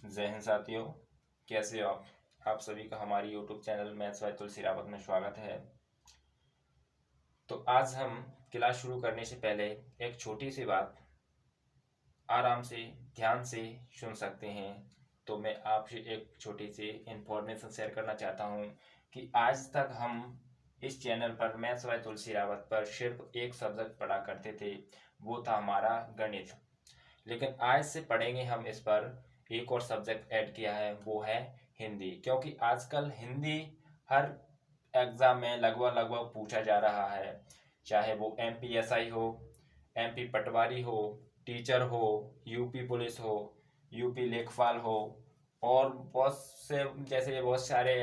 जय हिंद साथियों, कैसे हो आप सभी का हमारी यूट्यूब चैनल मैथ्स बाय तुलसी रावत में स्वागत है। तो आज हम क्लास शुरू करने से पहले एक छोटी सी बात आराम से ध्यान से सुन सकते हैं। तो मैं आपसे एक छोटी सी इंफॉर्मेशन शेयर करना चाहता हूँ कि आज तक हम इस चैनल पर मैथ्स बाय तुलसी रावत पर सिर्फ एक सब्जेक्ट पढ़ा करते थे, वो था हमारा गणित। लेकिन आज से पढ़ेंगे हम इस पर एक और सब्जेक्ट ऐड किया है, वो है हिंदी। क्योंकि आजकल हिंदी हर एग्जाम में लगभग लगभग पूछा जा रहा है, चाहे वो एमपीएसआई हो, एमपी पटवारी हो, टीचर हो, यूपी पुलिस हो, यूपी लेखपाल हो, और बहुत से जैसे बहुत सारे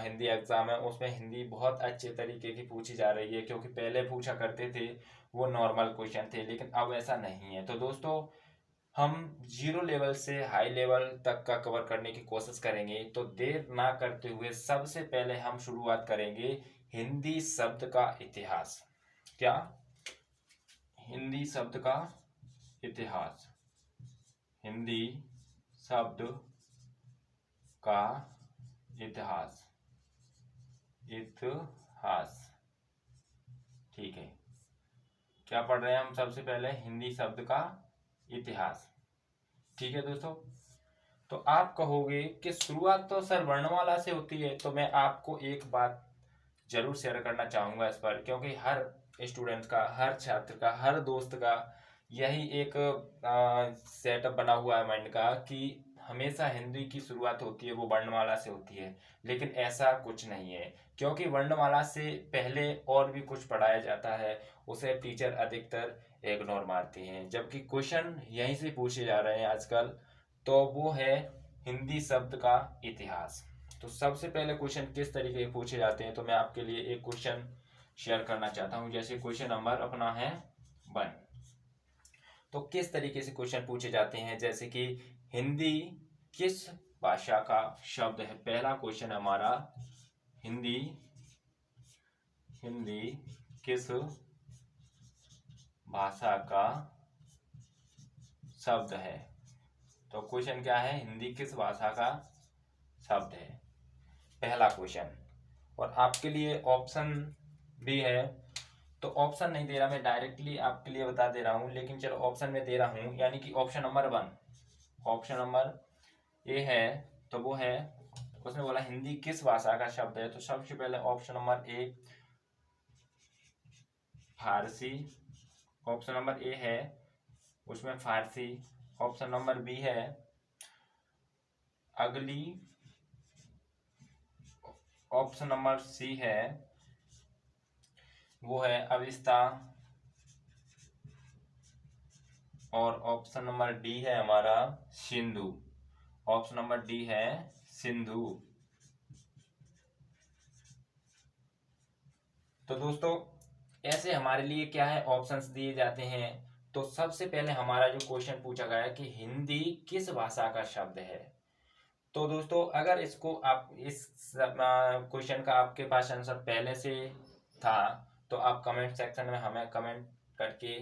हिंदी एग्जाम है, उसमें हिंदी बहुत अच्छे तरीके की पूछी जा रही है। क्योंकि पहले पूछा करते थे वो नॉर्मल क्वेश्चन थे, लेकिन अब ऐसा नहीं है। तो दोस्तों, हम जीरो लेवल से हाई लेवल तक का कवर करने की कोशिश करेंगे। तो देर ना करते हुए सबसे पहले हम शुरुआत करेंगे हिंदी शब्द का इतिहास। क्या? हिंदी शब्द का इतिहास। हिंदी शब्द का इतिहास। इतिहास, ठीक है। क्या पढ़ रहे हैं हम? सबसे पहले हिंदी शब्द का इतिहास, ठीक है दोस्तों। तो आप कहोगे कि शुरुआत तो सर वर्णमाला से होती है। तो मैं आपको एक बात जरूर शेयर करना चाहूंगा इस पर, क्योंकि हर स्टूडेंट का, हर छात्र का, हर दोस्त का यही एक सेटअप बना हुआ है माइंड का कि हमेशा हिंदी की शुरुआत होती है वो वर्णमाला से होती है। लेकिन ऐसा कुछ नहीं है, क्योंकि वर्णमाला से पहले और भी कुछ पढ़ाया जाता है, उसे टीचर अधिकतर इग्नोर मारते हैं। जबकि क्वेश्चन यहीं से पूछे जा रहे हैं आजकल, तो वो है हिंदी शब्द का इतिहास। तो सबसे पहले क्वेश्चन किस तरीके के पूछे जाते हैं, तो मैं आपके लिए एक क्वेश्चन शेयर करना चाहता हूं। जैसे क्वेश्चन नंबर अपना है 1। तो किस तरीके से क्वेश्चन पूछे जाते हैं, जैसे कि हिंदी किस भाषा का शब्द है। पहला क्वेश्चन हमारा, हिंदी हिंदी किस भाषा का शब्द है। तो क्वेश्चन क्या है? हिंदी किस भाषा का शब्द है, पहला क्वेश्चन। और आपके लिए ऑप्शन भी है। तो ऑप्शन नहीं दे रहा, मैं डायरेक्टली आपके लिए बता दे रहा हूं, लेकिन चलो ऑप्शन में दे रहा हूं। यानी कि option number 1, option number A है, तो वो है, उसने बोला हिंदी किस भाषा का शब्द है। तो सबसे पहले option number A Farsi, option number A है उसमें फारसी। ऑप्शन नंबर बी है अगली, ऑप्शन नंबर सी है वो है अविस्ता, और ऑप्शन नंबर डी है हमारा सिंधु। ऑप्शन नंबर डी है सिंधु। तो दोस्तों, ऐसे हमारे लिए क्या है, ऑप्शंस दिए जाते हैं। तो सबसे पहले हमारा जो क्वेश्चन पूछा गया है कि हिंदी किस भाषा का शब्द है। तो दोस्तों, अगर इसको आप इस क्वेश्चन का आपके पास आंसर पहले से था, तो आप कमेंट सेक्शन में हमें कमेंट करके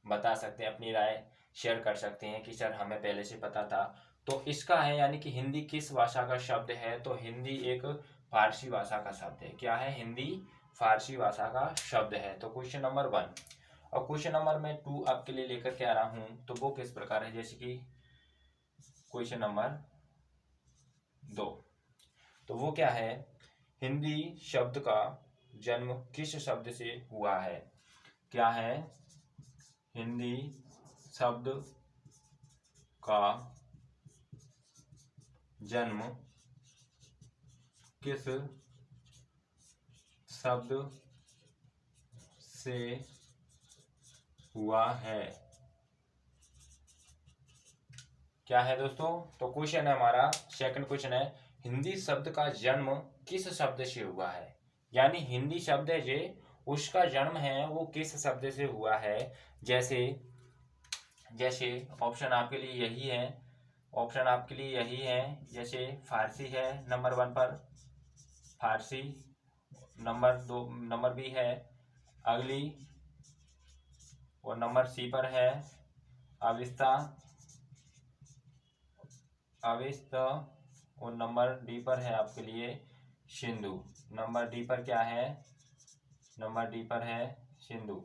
बता सकते हैं, अपनी राय शेयर कर सकते हैं कि सर हमें पहले से पता था। तो इसका है, यानी कि हिंदी किस भाषा का शब्द है, तो हिंदी एक फारसी भाषा का शब्द है। क्या है? हिंदी फारसी भाषा का शब्द है। तो क्वेश्चन नंबर 1। और क्वेश्चन नंबर मैं 2 आपके लिए लेकर के आ रहा हूं, तो वो किस प्रकार है, जैसे कि क्वेश्चन नंबर 2। तो वो क्या है, हिंदी शब्द का जन्म किस शब्द से हुआ है। क्या है? हिंदी शब्द का जन्म किस शब्द से हुआ है। क्या है दोस्तों? तो क्वेश्चन है हमारा, सेकंड क्वेश्चन है, हिंदी शब्द का जन्म किस शब्द से हुआ है। यानी हिंदी शब्द है जे, उसका जन्म है वो किस शब्द से हुआ है। जैसे जैसे ऑप्शन आपके लिए यही है, ऑप्शन आपके लिए यही है। जैसे फारसी है नंबर 1 पर, फारसी। नंबर 2, नंबर बी है अगली, और नंबर सी पर है अविस्ता, अवेस्ता, और नंबर डी पर है आपके लिए सिंधु। नंबर डी पर क्या है? नंबर डी पर है सिंधु।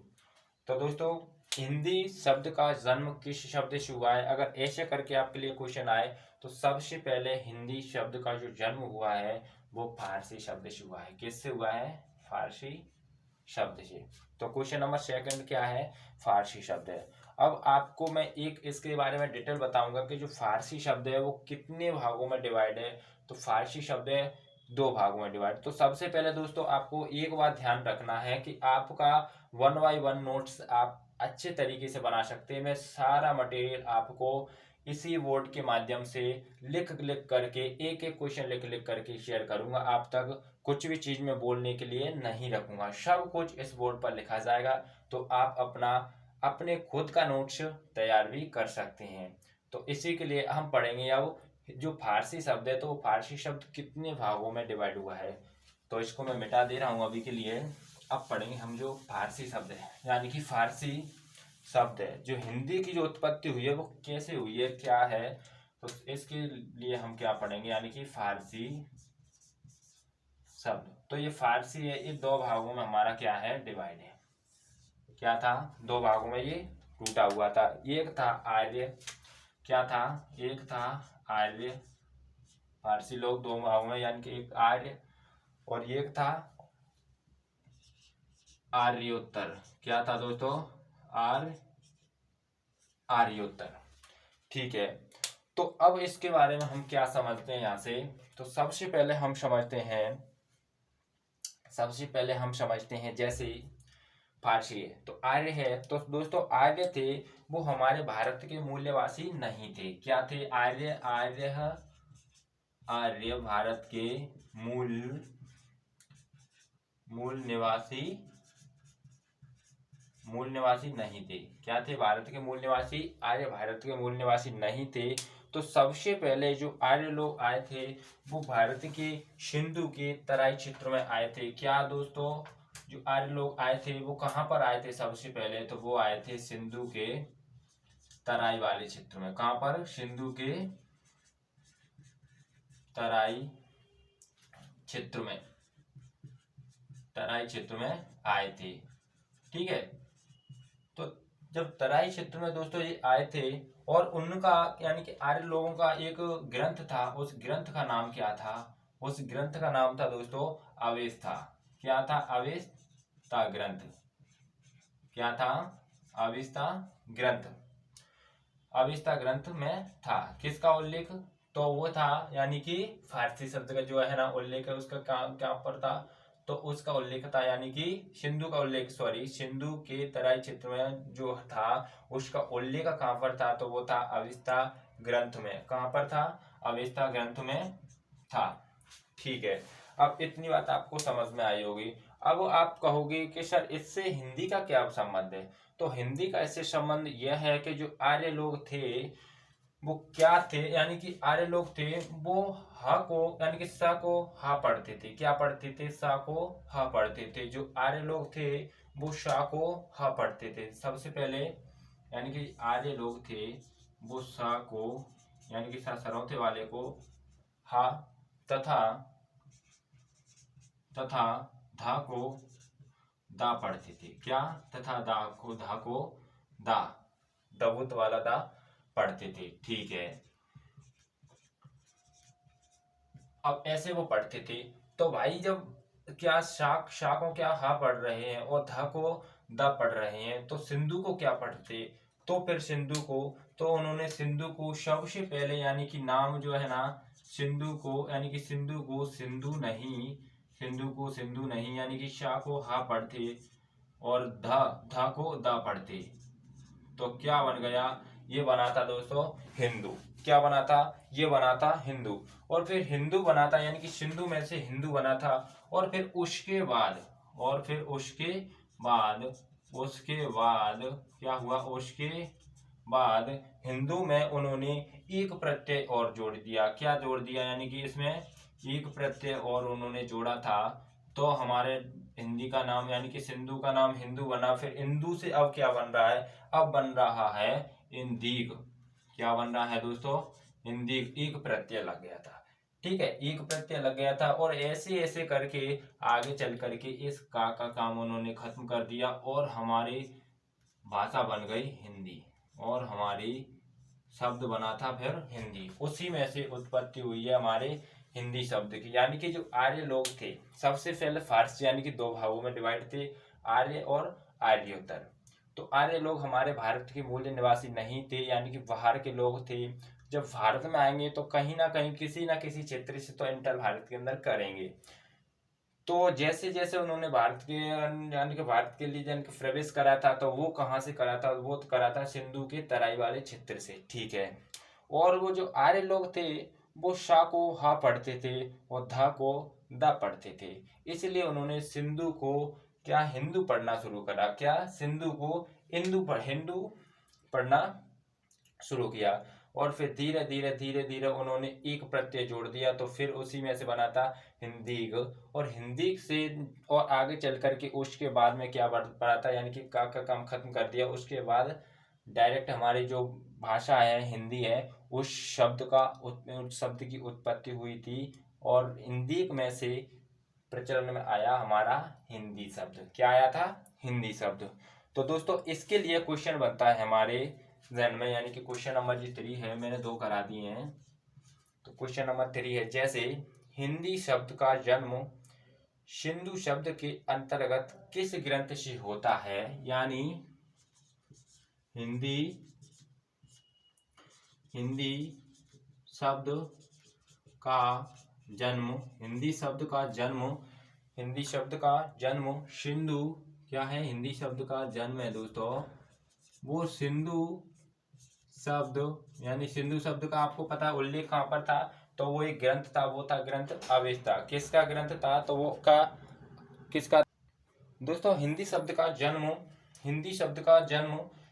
तो दोस्तों, हिंदी शब्द का जन्म किस शब्द से हुआ है? अगर ऐसे करके आपके लिए क्वेश्चन आए तो सबसे पहले हिंदी शब्द का जो जन्म हुआ है वो फारसी शब्द से हुआ है। किससे हुआ है? फारसी शब्द से। तो क्वेश्चन नंबर सेकंड क्या है? फारसी शब्द है। अब आपको मैं एक इसके बारे में डिटेल बताऊंगा कि जो फारसी शब्द है वो कितने भागों में डिवाइड है। तो फारसी शब्द है 2 भागों में डिवाइड। तो सबसे पहले दोस्तों आपको एक बात ध्यान रखना है कि आपका 1 बाय 1 नोट्स आप अच्छे तरीके से बना सकते हैं। मैं सारा मटेरियल आपको इसी बोर्ड के माध्यम से लिख लिख करके एक एक क्वेश्चन लिख लिख करके शेयर करूंगा। आप तक कुछ भी चीज में बोलने के लिए नहीं रखूंगा, सब कुछ इस बोर्ड पर लिखा जाएगा। तो आप अपने खुद का नोट्स तैयार भी कर सकते हैं। तो इसी के लिए हम पढ़ेंगे अब जो फारसी शब्द है, तो वो फारसी शब्द कितने भागों में डिवाइड हुआ है। तो इसको मैं मिटा दे रहा हूँ अभी के लिए। अब पढ़ेंगे हम जो फारसी शब्द है, यानी कि फारसी शब्द है जो हिंदी की जो उत्पत्ति हुई है वो कैसे हुई है, क्या है। तो इसके लिए हम क्या पढ़ेंगे, यानी कि फारसी शब्द। तो ये फारसी है, ये 2 भागों में हमारा क्या है? डिवाइड है। क्या था? 2 भागों में ये टूटा हुआ था। एक था आर्य, क्या था? एक था आर्य। फारसी लोग 2 भागों में, यानी कि एक आर्य और एक था आर्योत्तर। क्या था दोस्तों? आर्योत्तर। ठीक है। तो अब इसके बारे में हम क्या समझते हैं यहाँ से। तो सबसे पहले हम समझते हैं जैसे फारसी है तो आर्य है। तो दोस्तों आर्य थे वो हमारे भारत के मूल्यवासी नहीं थे। क्या थे? आर्य भारत के मूल निवासी नहीं थे। क्या थे? भारत के मूल निवासी, आर्य भारत के मूल निवासी नहीं थे। तो सबसे पहले जो आर्य लोग आए थे वो भारत के सिंधु के तराई क्षेत्र में आए थे। क्या दोस्तों? जो आर्य लोग आए थे वो कहाँ पर आए थे? सबसे पहले तो वो आए थे सिंधु के तराई वाले क्षेत्र में। कहाँ पर? सिंधु के तराई क्षेत्र में आए थे। ठीक है। तो जब तराई क्षेत्र में दोस्तों ये आए थे और उनका यानी कि आर्य लोगों का एक ग्रंथ था, उस ग्रंथ का नाम क्या था? उस ग्रंथ का नाम था दोस्तों अवेस्ता। क्या था? अवेस्ता ग्रंथ। क्या था? अवेस्ता ग्रंथ। अवेस्ता ग्रंथ में था किसका उल्लेख? तो वो था यानी कि फारसी शब्द का जो है ना उल्लेख है उसका क्या पर था? तो उसका उल्लेख था यानी कि सिंधु का उल्लेख, सिंधु के तराई क्षेत्र में जो था उसका उल्लेख कहाँ पर था? तो वो था अवेस्ता ग्रंथ में। कहाँ पर था? अवेस्ता ग्रंथ में था। ठीक है। अब इतनी बात आपको समझ में आई होगी। अब आप कहोगे कि सर इससे हिंदी का क्या संबंध है। तो हिंदी का इससे संबंध यह है कि जो आर्य लोग थे वो क्या थे, यानी कि आर्य लोग थे वो हा को यानी कि सा को हा पढ़ते थे। क्या पढ़ते थे? सा को हा पढ़ते थे। जो आर्य लोग थे वो सा को हा पढ़ते थे सबसे पहले। यानी कि आर्य लोग थे वो सा को यानी कि सा सरौते वाले को हा तथा धा को दा पढ़ते थे। क्या? तथा धा को दा दबुत वाला दा पढ़ते थे। ठीक है। अब ऐसे वो पढ़ते थे। तो भाई जब क्या शा को क्या हा पढ़ रहे हैं और धा को दा पढ़ रहे हैं तो सिंधु को क्या पढ़ते? तो फिर सिंधु को तो उन्होंने सिंधु को सबसे पहले यानी कि नाम जो है ना सिंधु को यानी कि सिंधु को सिंधु नहीं यानी कि शा को हा पढ़ते और धा को दा पढ़ते। तो क्या बन गया? ये बना था दोस्तों हिंदू। क्या बना था? ये बना था हिंदू। और फिर हिंदू बना था यानी कि सिंधु में से हिंदू बना था। और फिर उसके बाद क्या हुआ? उसके बाद हिंदू में उन्होंने एक प्रत्यय और जोड़ दिया। क्या जोड़ दिया? यानी कि इसमें एक प्रत्यय और उन्होंने जोड़ा था। तो हमारे हिंदी का नाम यानी कि सिंधु का नाम हिंदू बना। फिर हिंदू से अब क्या बन रहा है? अब बन रहा है इंदीक। क्या बन रहा है दोस्तों? हिंदी एक प्रत्यय लग गया था। ठीक है, एक प्रत्यय लग गया था और ऐसे ऐसे करके आगे चल करके इस का काम उन्होंने खत्म कर दिया और हमारी भाषा बन गई हिंदी और हमारी शब्द बना था फिर हिंदी। उसी में से उत्पत्ति हुई है हमारे हिंदी शब्द की। यानी कि जो आर्य लोग थे, सबसे पहले फारसी यानी कि दो भागों में डिवाइड थे, आर्य और आर्योत्तर। तो आर्य लोग हमारे भारत के मूल निवासी नहीं थे, यानी कि बाहर के लोग थे। जब भारत में आएंगे तो कहीं ना कहीं किसी ना किसी क्षेत्र से तो इंटर भारत के अंदर करेंगे। तो जैसे जैसे उन्होंने भारत के यानी कि भारत के लिए जन प्रवेश करा था, तो वो कहाँ से करा था? वो तो करा था सिंधु के तराई वाले क्षेत्र से। ठीक है, और वो जो आर्य लोग थे वो शा को हा पढ़ते थे और धा को दा पढ़ते थे, इसलिए उन्होंने सिंधु को क्या हिंदू पढ़ना शुरू करा। क्या सिंधु को हिंदू पढ़ना शुरू किया और फिर धीरे धीरे धीरे धीरे उन्होंने एक प्रत्यय जोड़ दिया, तो फिर उसी में से बना था हिंदीग। और हिंदी से और आगे चल करके उसके बाद में क्या पड़ा था, यानी कि का काम खत्म कर दिया। उसके बाद डायरेक्ट हमारी जो भाषा है हिंदी है, उस शब्द की उत्पत्ति हुई थी और हिंदी में से प्रचलन में आया हमारा हिंदी शब्द। क्या आया था? हिंदी शब्द। तो दोस्तों इसके लिए क्वेश्चन बनता है हमारे जहन में, यानी कि क्वेश्चन नंबर जी 3 है, मैंने 2 करा दिए हैं। तो क्वेश्चन नंबर 3 है, जैसे हिंदी शब्द का जन्म सिंधु शब्द के अंतर्गत किस ग्रंथ से होता है? यानी हिंदी शब्द का जन्म सिंधु, क्या है? हिंदी शब्द का जन्म है दोस्तों, वो सिंधु शब्द, यानी सिंधु शब्द का आपको पता है उल्लेख कहाँ पर था? तो वो एक ग्रंथ था, वो था ग्रंथ अवेस्ता। किसका ग्रंथ था? तो वो किसका? दोस्तों हिंदी शब्द का जन्म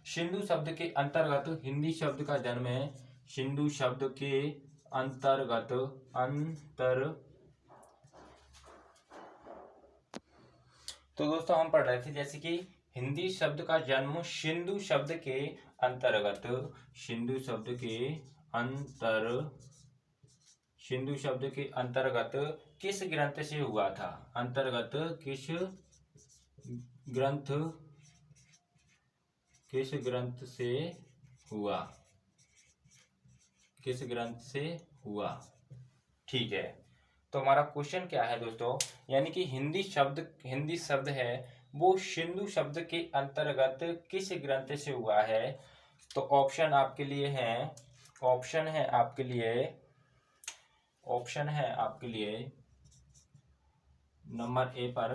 सिंधु शब्द के अंतर्गत, हिंदी शब्द का जन्म है सिंधु शब्द के अंतर्गत तो दोस्तों हम पढ़ रहे थे जैसे कि हिंदी शब्द का जन्म सिंधु शब्द के अंतर्गत किस ग्रंथ से हुआ था? किस ग्रंथ से हुआ? ठीक है, तो हमारा क्वेश्चन क्या है दोस्तों, यानी कि हिंदी शब्द है वो सिंधु शब्द के अंतर्गत किस ग्रंथ से हुआ है? तो ऑप्शन है आपके लिए नंबर ए पर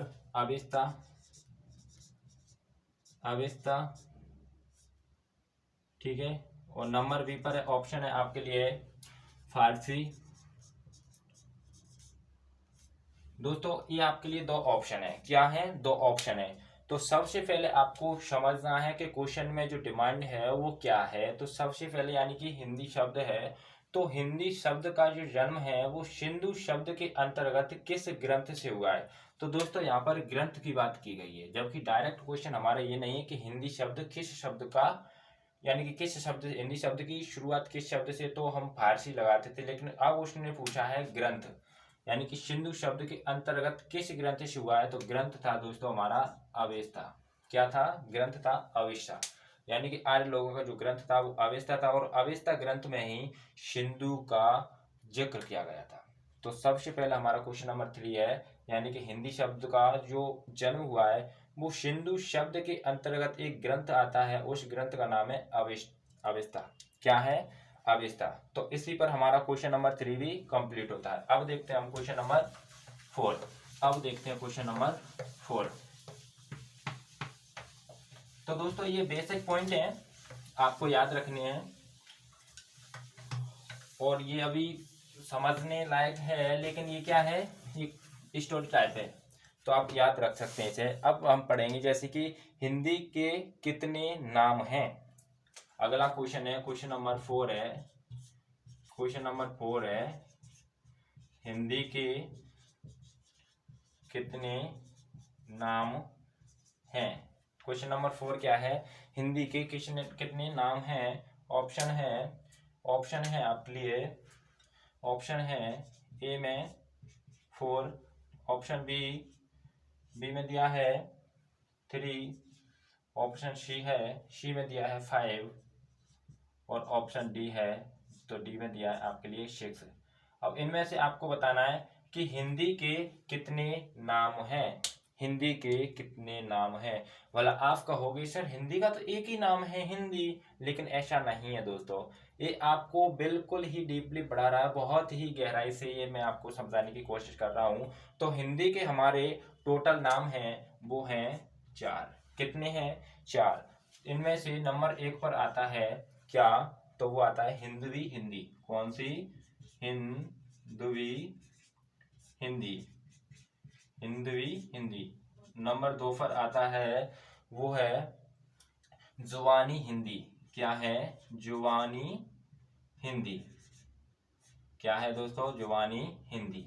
अवेस्ता, ठीक है, और नंबर बी पर ऑप्शन है आपके लिए फारसी। दोस्तों ये आपके लिए 2 ऑप्शन है। क्या है? 2 ऑप्शन है। तो सबसे पहले आपको समझना है कि क्वेश्चन में जो डिमांड है वो क्या है। तो सबसे पहले यानी कि हिंदी शब्द है, तो हिंदी शब्द का जो जन्म है वो सिंधु शब्द के अंतर्गत किस ग्रंथ से हुआ है? तो दोस्तों यहाँ पर ग्रंथ की बात की गई है, जबकि डायरेक्ट क्वेश्चन हमारा ये नहीं है कि हिंदी शब्द किस शब्द का, यानी कि किस शब्द, हिंदी शब्द की शुरुआत किस शब्द से, तो हम फारसी लगाते थे, लेकिन अब उसने पूछा है ग्रंथ, यानी कि सिंधु शब्द के अंतर्गत किस ग्रंथ से हुआ है? तो ग्रंथ था दोस्तों हमारा अवेस्ता। क्या था? ग्रंथ था अवेस्ता, यानी कि आर्य लोगों का जो ग्रंथ था वो अवेस्ता था और अवेस्ता ग्रंथ में ही सिंधु का जिक्र किया गया था। तो सबसे पहला हमारा क्वेश्चन नंबर 3 है, यानी कि हिंदी शब्द का जो जन्म हुआ है वो सिंधु शब्द के अंतर्गत एक ग्रंथ आता है, उस ग्रंथ का नाम है अवेस्ता। क्या है? अवेस्ता। तो इसी पर हमारा क्वेश्चन नंबर 3 भी कंप्लीट होता है। अब देखते हैं हम क्वेश्चन नंबर 4। तो दोस्तों ये बेसिक पॉइंट हैं, आपको याद रखने हैं और ये अभी समझने लायक है, लेकिन ये क्या है? ये स्टोरी टाइप है, तो आप याद रख सकते हैं इसे। अब हम पढ़ेंगे जैसे कि हिंदी के कितने नाम हैं। अगला क्वेश्चन है, क्वेश्चन नंबर 4 है, हिंदी के कितने नाम हैं? क्वेश्चन नंबर 4 क्या है? हिंदी के कितने नाम हैं? ऑप्शन है आपके लिए, ऑप्शन है ए में 4, ऑप्शन बी में दिया है 3, ऑप्शन सी में दिया है 5 और ऑप्शन डी है, तो डी में दिया है आपके लिए 6। अब इनमें से आपको बताना है कि हिंदी के कितने नाम हैं, हिंदी के कितने नाम हैं। भला आप कहोगे सर हिंदी का तो एक ही नाम है हिंदी, लेकिन ऐसा नहीं है दोस्तों। ये आपको बिल्कुल ही डीपली पढ़ा रहा है, बहुत ही गहराई से ये मैं आपको समझाने की कोशिश कर रहा हूँ। तो हिंदी के हमारे टोटल नाम हैं वो हैं 4। कितने हैं? 4। इनमें से नंबर 1 पर आता है क्या? तो वो आता है हिंदवी हिंदी। कौन सी? हिंदवी हिंदी, हिंदवी हिंदी। नंबर 2 पर आता है वो है जुबानी हिंदी। क्या है? जुबानी हिंदी। क्या है दोस्तों? जुबानी हिंदी।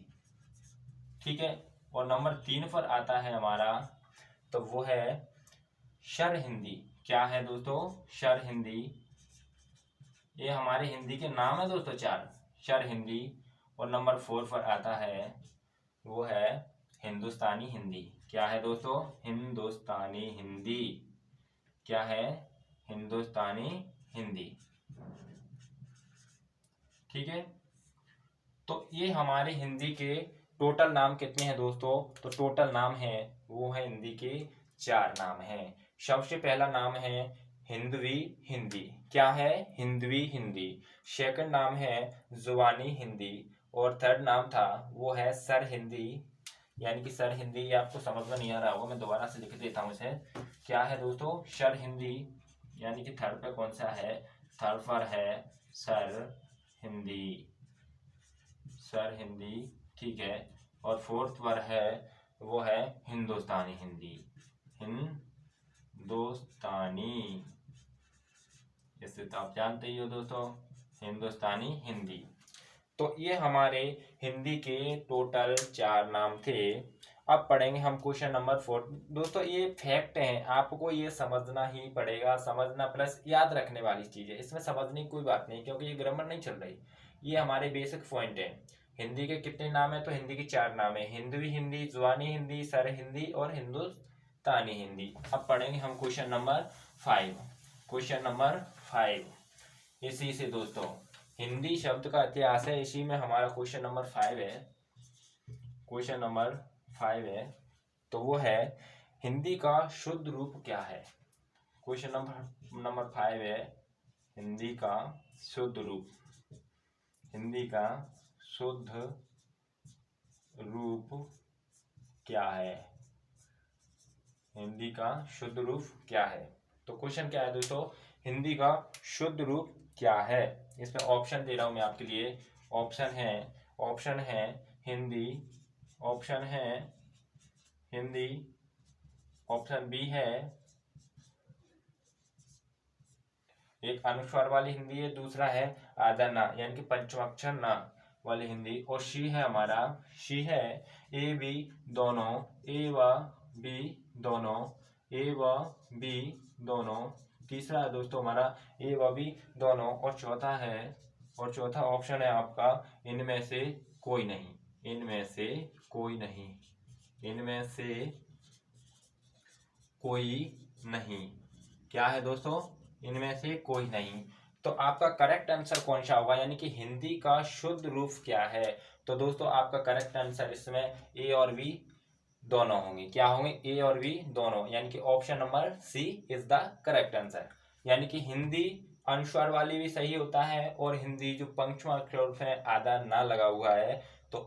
ठीक है। और नंबर 3 पर आता है हमारा, तो वो है शर हिंदी। क्या है दोस्तों? शर हिंदी। ये हमारे हिंदी के नाम है दोस्तों 4, शर हिंदी। और नंबर 4 पर आता है वो है हिंदुस्तानी हिंदी। क्या है दोस्तों? हिंदुस्तानी हिंदी। क्या है? हिंदुस्तानी हिंदी। ठीक है। तो ये हमारे हिंदी के टोटल नाम कितने हैं दोस्तों? तो टोटल नाम है वो है हिंदी के 4 नाम हैं। सबसे पहला नाम है हिंदवी हिंदी। क्या है? हिंदवी हिंदी। सेकंड नाम है जुबानी हिंदी। और थर्ड नाम था वो है सर हिंदी, यानी कि सर हिंदी। ये आपको समझ में नहीं आ रहा होगा, मैं दोबारा से लिख देता हूँ इसे। क्या है दोस्तों? सर हिंदी, यानी कि थर्ड पे कौन सा है? थर्ड पर है सर हिंदी, सर हिंदी। ठीक है। और फोर्थ पर है वो है हिंदुस्तानी हिंदी, हिंदुस्तानी। इसे तो आप जानते ही हो दोस्तों, हिंदुस्तानी हिंदी। तो ये हमारे हिंदी के टोटल 4 नाम थे। अब पढ़ेंगे हम क्वेश्चन नंबर 4। दोस्तों ये फैक्ट है, आपको ये समझना ही पड़ेगा, समझना प्लस याद रखने वाली चीज है, इसमें समझने की कोई बात नहीं, क्योंकि ये ग्रामर नहीं चल रही, ये हमारे बेसिक पॉइंट है। हिंदी के कितने नाम है? तो हिंदी के 4 नाम है, हिंदवी हिंदी, जुबानी हिंदी, सर हिंदी और हिंदुस्तानी हिंदी। अब पढ़ेंगे हम क्वेश्चन नंबर 5। क्वेश्चन नंबर 5 इसी से दोस्तों हिंदी शब्द का इतिहास है, इसी में हमारा क्वेश्चन नंबर 5 है। क्वेश्चन नंबर 5 है, तो वो है हिंदी का शुद्ध रूप क्या है? क्वेश्चन नंबर 5 है हिंदी का शुद्ध रूप। हिंदी का शुद्ध रूप क्या है? हिंदी का शुद्ध रूप क्या है? तो क्वेश्चन क्या है दोस्तों? हिंदी का शुद्ध रूप क्या है? इसमें ऑप्शन दे रहा हूं मैं आपके लिए। ऑप्शन है हिंदी, ऑप्शन है हिंदी, ऑप्शन बी है एक अनुस्वार वाली हिंदी है, दूसरा है आधा ना यानी कि पंचमाक्षर ना वाली हिंदी, और सी है हमारा, सी है ए बी दोनों, ए व बी दोनों, ए व बी दोनों। तीसरा है दोस्तों हमारा ए व बी दोनों, और चौथा ऑप्शन है आपका इनमें से कोई नहीं, इनमें से कोई नहीं, इनमें से कोई नहीं। क्या है दोस्तों? इनमें से कोई नहीं। तो आपका करेक्ट आंसर कौन सा होगा, यानी कि हिंदी का शुद्ध रूप क्या है? तो दोस्तों आपका करेक्ट आंसर इसमें ए और बी दोनों होंगे। क्या होंगे? ए और बी दोनों, यानी कि option number C is the correct answer. यानी कि हिंदी अनुस्वार वाली भी सही होता है, और हिंदी जो पंचमाक्षर है आधा ना लगा हुआ है, तो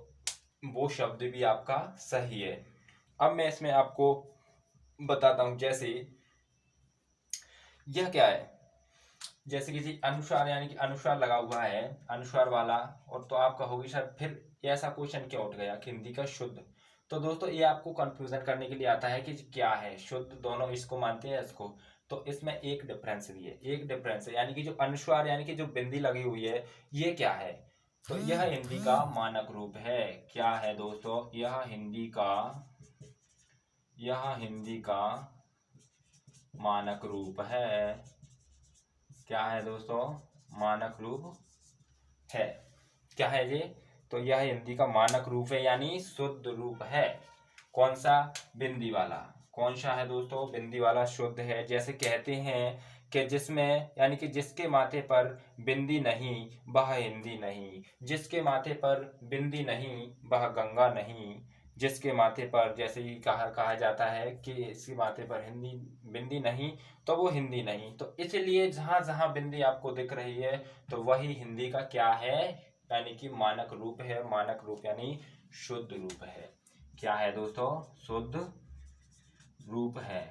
वो शब्द भी आपका सही है। अब मैं इसमें आपको बताता हूं, जैसे यह क्या है, जैसे किसी अनुस्वार यानी कि अनुस्वार लगा हुआ है, अनुस्वार वाला, और तो आप कहोगे सर फिर ऐसा क्वेश्चन क्यों उठ गया कि हिंदी का शुद्ध? तो दोस्तों ये आपको कंफ्यूजन करने के लिए आता है कि क्या है शुद्ध, दोनों इसको मानते हैं इसको। तो इसमें एक डिफरेंस भी है, एक डिफरेंस है, यानी कि जो अनुस्वार यानी कि जो बिंदी लगी हुई है, ये क्या है? तो यह हिंदी का मानक रूप है। क्या है दोस्तों? यह हिंदी का मानक रूप है। क्या है दोस्तों? मानक रूप है। क्या है ये? तो यह हिंदी का मानक रूप है यानी शुद्ध रूप है। कौन सा? बिंदी वाला। कौन सा है दोस्तों? बिंदी वाला शुद्ध है। जैसे कहते हैं कि जिसमें यानी कि जिसके माथे पर बिंदी नहीं वह हिंदी नहीं, जिसके माथे पर बिंदी नहीं वह गंगा नहीं, जिसके माथे पर जैसे ही कहा जाता है कि इसके माथे पर हिंदी बिंदी नहीं तो वो हिंदी नहीं। तो इसलिए जहां जहां बिंदी आपको दिख रही है तो वही हिंदी का क्या है? यानी कि मानक रूप है। मानक रूप यानी शुद्ध रूप है। क्या है दोस्तों? शुद्ध रूप है।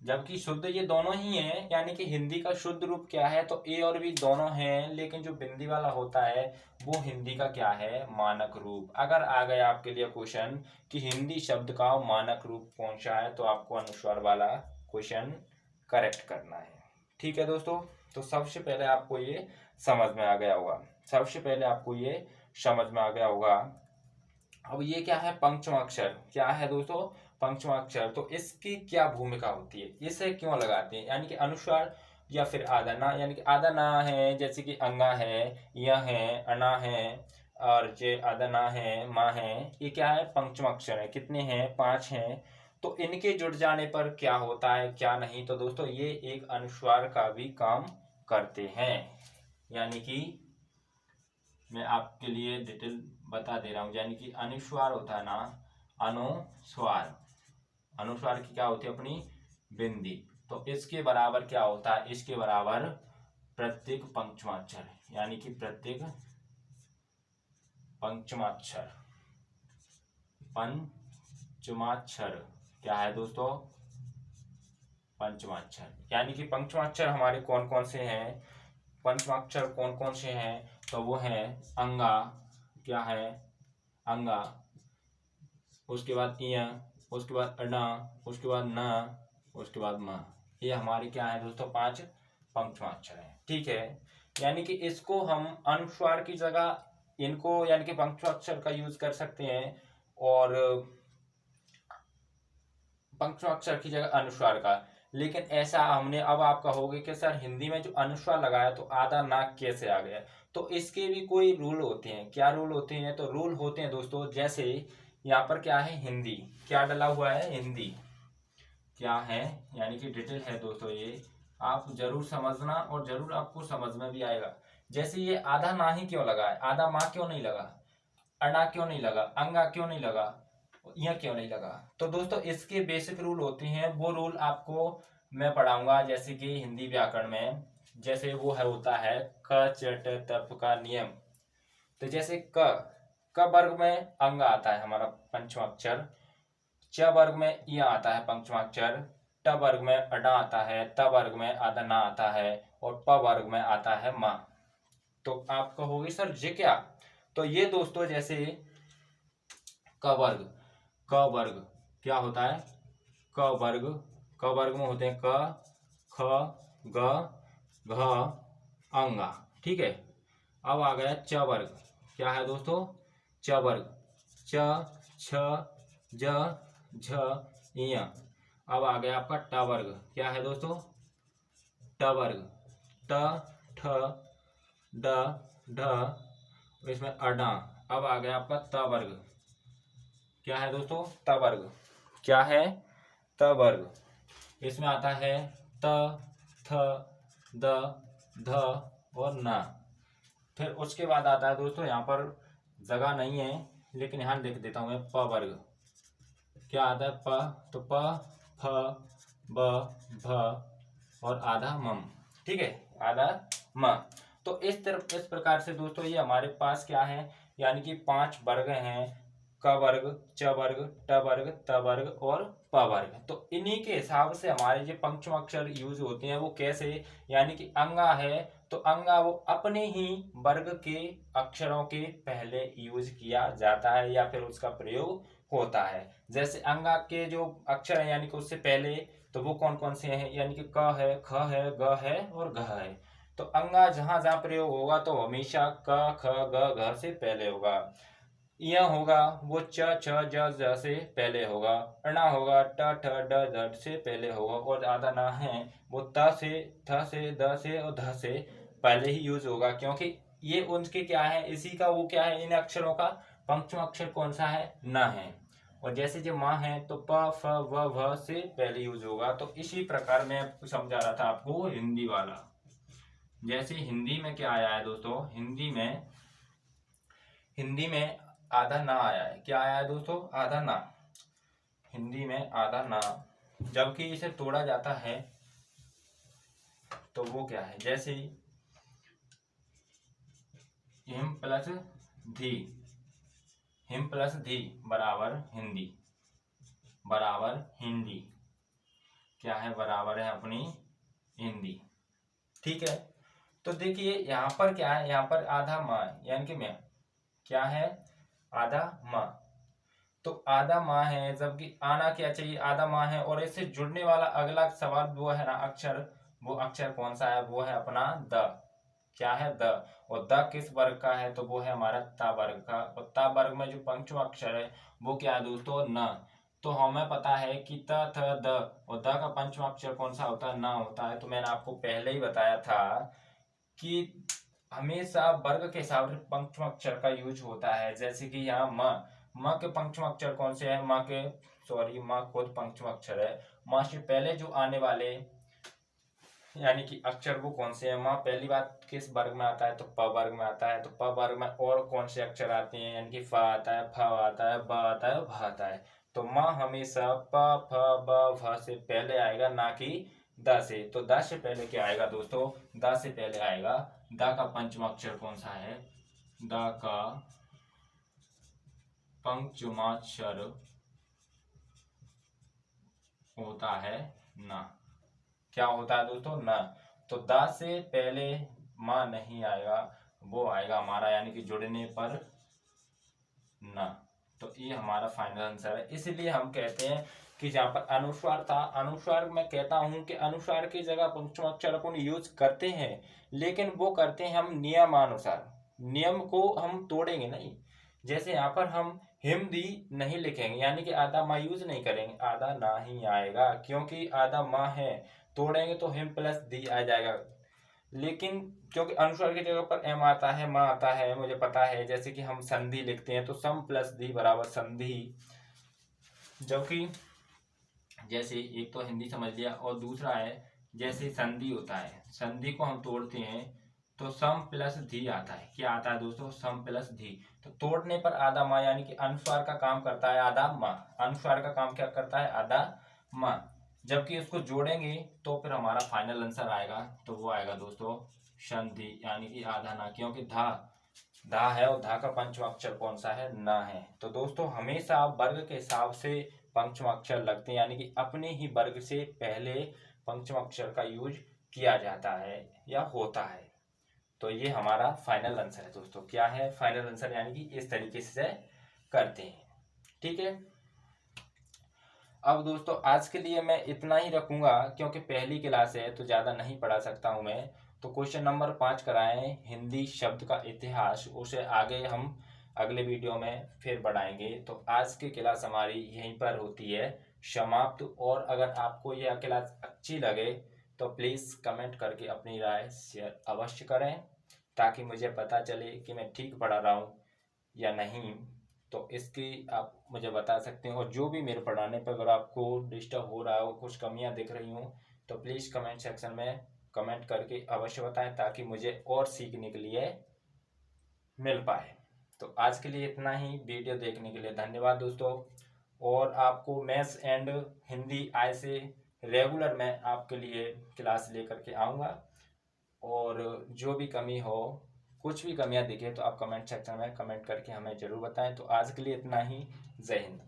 जबकि शुद्ध ये दोनों ही हैं, यानी कि हिंदी का शुद्ध रूप क्या है? तो ए और बी दोनों हैं, लेकिन जो बिंदी वाला होता है वो हिंदी का क्या है? मानक रूप। अगर आ गया आपके लिए क्वेश्चन कि हिंदी शब्द का मानक रूप कौन सा है, तो आपको अनुस्वार वाला क्वेश्चन करेक्ट करना है। ठीक है दोस्तों, तो सबसे पहले आपको ये समझ में आ गया होगा। सबसे पहले आपको ये समझ में आ गया होगा। अब ये क्या है? पंचमाक्षर। क्या है दोस्तों? पंचमाक्षर। तो इसकी क्या भूमिका होती है? इसे क्यों लगाते हैं? यानी कि अनुस्वार या फिर आधा ना, यानी कि आधा ना है जैसे कि अंगा है, यह है, अना है, और जे आधा ना है, माँ है, ये क्या है? पंचमाक्षर है। कितने हैं? 5 हैं। तो इनके जुड़ जाने पर क्या होता है क्या नहीं? तो दोस्तों ये एक अनुस्वार का भी काम करते हैं। यानी कि मैं आपके लिए डिटेल बता दे रहा हूं। यानी कि अनुस्वार होता है ना, अनुस्वार, अनुस्वार की क्या होती है? अपनी बिंदी। तो इसके बराबर क्या होता है? इसके बराबर प्रत्येक पंचमाक्षर, यानी कि प्रत्येक पंचमाक्षर। पंचमाक्षर क्या है दोस्तों? पंचमाक्षर। यानी कि पंचमाक्षर हमारे कौन कौन से हैं? पंचमाक्षर कौन कौन से हैं? तो वो हैं अंगा। क्या है? अंगा। उसके बाद इया, उसके बाद अना, उसके बाद ना, उसके बाद मा। ये हमारे क्या है दोस्तों? 5 पंचमाक्षर है। ठीक है, यानी कि इसको हम अनुस्वार की जगह इनको यानी कि पंचमाक्षर का यूज कर सकते हैं, और पंचमाक्षर की जगह अनुस्वार का। लेकिन ऐसा हमने, अब आप कहोगे कि सर हिंदी में जो अनुस्वार लगाया तो आधा नाक कैसे आ गया? तो इसके भी कोई रूल होते हैं। क्या रूल होते हैं? तो रूल होते हैं दोस्तों, जैसे यहाँ पर क्या है? हिंदी। क्या डला हुआ है? हिंदी। क्या है? यानी कि डिटेल है दोस्तों, ये आप जरूर समझना और जरूर आपको समझ में भी आएगा। जैसे ये आधा ना ही क्यों लगा है? आधा माँ क्यों नहीं लगा? अना क्यों नहीं लगा? अंगा क्यों नहीं लगा? यह क्यों नहीं लगा? तो दोस्तों इसके बेसिक रूल होते हैं। वो रूल आपको मैं पढ़ाऊंगा, जैसे कि हिंदी व्याकरण में। जैसे वो है होता है क चट तप का नियम। तो जैसे क वर्ग में अंग आता है हमारा पंचमाक्षर, च वर्ग में य आता है पंचमाक्षर, ट वर्ग में अडा आता है, त वर्ग में आधा ना आता है, और प वर्ग में आता है माँ। तो आप कहोगे सर ये क्या? तो ये दोस्तों जैसे क वर्ग, क वर्ग क्या होता है? क वर्ग, क वर्ग में होते हैं क, ख, ग, घ, अंगा। ठीक है, अब आ गया च वर्ग। क्या है दोस्तों? च वर्ग, च, छ, ज, झ, य। अब आ गया आपका ट वर्ग। क्या है दोस्तों? ट वर्ग, ट, ठ, ड, ढ, इसमें अडा। अब आ गया आपका त वर्ग। क्या है दोस्तों? त वर्ग। क्या है? त वर्ग। इसमें आता है त, थ, द, ध और न। फिर उसके बाद आता है दोस्तों, यहाँ पर जगह नहीं है लेकिन यहाँ लिख देता हूँ मैं, प वर्ग। क्या आता है? प, तो प, फ, ब, भ और आधा मम। ठीक है, आधा म। तो इस प्रकार से दोस्तों ये हमारे पास क्या है? यानी कि 5 वर्ग हैं। क वर्ग, च वर्ग, ट वर्ग, त वर्ग और प वर्ग। तो इन्हीं के हिसाब से हमारे जो पंचमाक्षर यूज होते हैं वो कैसे? यानी कि अंगा है तो अंगा वो अपने ही वर्ग के अक्षरों के पहले यूज किया जाता है या फिर उसका प्रयोग होता है। जैसे अंगा के जो अक्षर हैं यानी कि उससे पहले, तो वो कौन कौन से हैं? यानी कि क है, ख है, ग है और घ है। तो अंगा जहां जहां प्रयोग होगा तो हमेशा क, ख, ग, घ से पहले होगा। यह होगा वो च, छ, ज, ज से पहले होगा। अना होगा ट, ठ, ड, ध से पहले होगा। और आधा ना है वो त से, थ से, द से और ध से पहले ही यूज होगा, क्योंकि ये उनके क्या है, इसी का वो क्या है, इन अक्षरों का पंचम अक्षर कौन सा है, न है। और जैसे जो माँ है तो प फ व भ से पहले यूज होगा। तो इसी प्रकार मैं समझा रहा था आपको हिंदी वाला। जैसे हिंदी में क्या आया है दोस्तों, हिंदी में आधा ना आया है। क्या आया है दोस्तों, आधा ना। हिंदी में आधा ना, जबकि इसे तोड़ा जाता है तो वो क्या है, जैसे हिम प्लस धी, हिम प्लस धी बराबर हिंदी, बराबर हिंदी क्या है, बराबर है अपनी हिंदी। ठीक है, तो देखिए यहाँ पर क्या है, यहाँ पर आधा माँ यानी कि मैं क्या है, आधा माँ। तो आधा माँ है, जबकि आना क्या चाहिए, आधा माँ है। और इससे जुड़ने वाला अगला सवाल वो है ना अक्षर, वो अक्षर कौन सा है, वो है अपना द। क्या है, द। और द किस वर्ग का है, तो वो है हमारा ता वर्ग का। और ता वर्ग में जो पंचम अक्षर है वो क्या है दोस्तों, न। तो हमें पता है कि त थ द, और द का पंचम अक्षर कौन सा होता है, न होता है। तो मैंने आपको पहले ही बताया था कि हमेशा वर्ग के हिसाब से पंचम अक्षर का यूज होता है। जैसे कि यहाँ म के पंचम अक्षर कौन से हैं, माँ खुद पंचम अक्षर है। माँ से पहले जो आने वाले यानी कि अक्षर वो कौन से हैं, माँ पहली बात किस वर्ग में आता है, तो प वर्ग में आता है। तो प वर्ग में और कौन से अक्षर आते हैं, यानी कि फ आता है, फ आता है, ब आता है, भ आता है। तो माँ हमेशा प फ ब भ से पहले आएगा, ना कि द से। तो द से पहले क्या आएगा दोस्तों, द से पहले आएगा, द का पंचम अक्षर कौन सा है, द का पंचमाक्षर होता है ना। क्या होता है दोस्तों, न। तो द से पहले माँ नहीं आएगा, वो आएगा हमारा यानी कि जुड़ने पर न। तो ये हमारा फाइनल आंसर है। इसलिए हम कहते हैं कि जहाँ पर अनुस्वार था, अनुस्वार मैं कहता हूँ कि अनुस्वार की जगह पंचम अक्षर को यूज करते हैं, लेकिन वो करते हैं हम नियमानुसार। नियम को हम तोड़ेंगे नहीं। जैसे यहाँ पर हम हिंदी नहीं लिखेंगे, यानी कि आधा माँ यूज नहीं करेंगे, आधा ना ही आएगा, क्योंकि आधा माँ है। तोड़ेंगे तो हिम प्लस दी आ जाएगा। लेकिन क्योंकि अनुस्वार की जगह पर एम आता है, मा आता है, मुझे पता है। जैसे कि हम संधि लिखते हैं तो सम प्लस दी बराबर संधि। जबकि जैसे एक तो हिंदी समझ लिया, और दूसरा है जैसे संधि होता है, संधि को हम तोड़ते हैं तो सम प्लस धी आता है। क्या आता है दोस्तों, सम प्लस धी। तो तोड़ने पर आधा माँ, यानी कि अनुस्वार का काम करता है आधा माँ, अनुस्वार का काम क्या करता है, आधा माँ। जबकि उसको जोड़ेंगे तो फिर हमारा फाइनल आंसर आएगा, तो वो आएगा दोस्तों संधि, यानी कि आधा ना, क्योंकि धा धा है और धा का पंचम अक्षर कौन सा है, ना है। तो दोस्तों हमेशा वर्ग के हिसाब से पंचम अक्षर लगते हैं, यानी कि अपने ही वर्ग से पहले पंचम अक्षर का यूज किया जाता है या होता है। तो ये हमारा फाइनल आंसर है दोस्तों। क्या है फाइनल आंसर, यानी कि इस तरीके से करते हैं। ठीक है, अब दोस्तों आज के लिए मैं इतना ही रखूंगा, क्योंकि पहली क्लास है तो ज़्यादा नहीं पढ़ा सकता हूं मैं। तो क्वेश्चन नंबर 5 कराएं, हिंदी शब्द का इतिहास, उसे आगे हम अगले वीडियो में फिर बढ़ाएंगे। तो आज की क्लास हमारी यहीं पर होती है समाप्त। और अगर आपको यह क्लास अच्छी लगे तो प्लीज़ कमेंट करके अपनी राय शेयर अवश्य करें, ताकि मुझे पता चले कि मैं ठीक पढ़ा रहा हूँ या नहीं। तो इसकी आप मुझे बता सकते हैं। और जो भी मेरे पढ़ाने पर अगर आपको डिस्टर्ब हो रहा हो, कुछ कमियां दिख रही हों, तो प्लीज़ कमेंट सेक्शन में कमेंट करके अवश्य बताएं, ताकि मुझे और सीखने के लिए मिल पाए। तो आज के लिए इतना ही। वीडियो देखने के लिए धन्यवाद दोस्तों। और आपको मैथ्स एंड हिंदी आय से रेगुलर मैं आपके लिए क्लास लेकर के आऊँगा। और जो भी कमी हो, कुछ भी कमियां दिखे, तो आप कमेंट सेक्शन में कमेंट करके हमें ज़रूर बताएं। तो आज के लिए इतना ही। जय हिंद।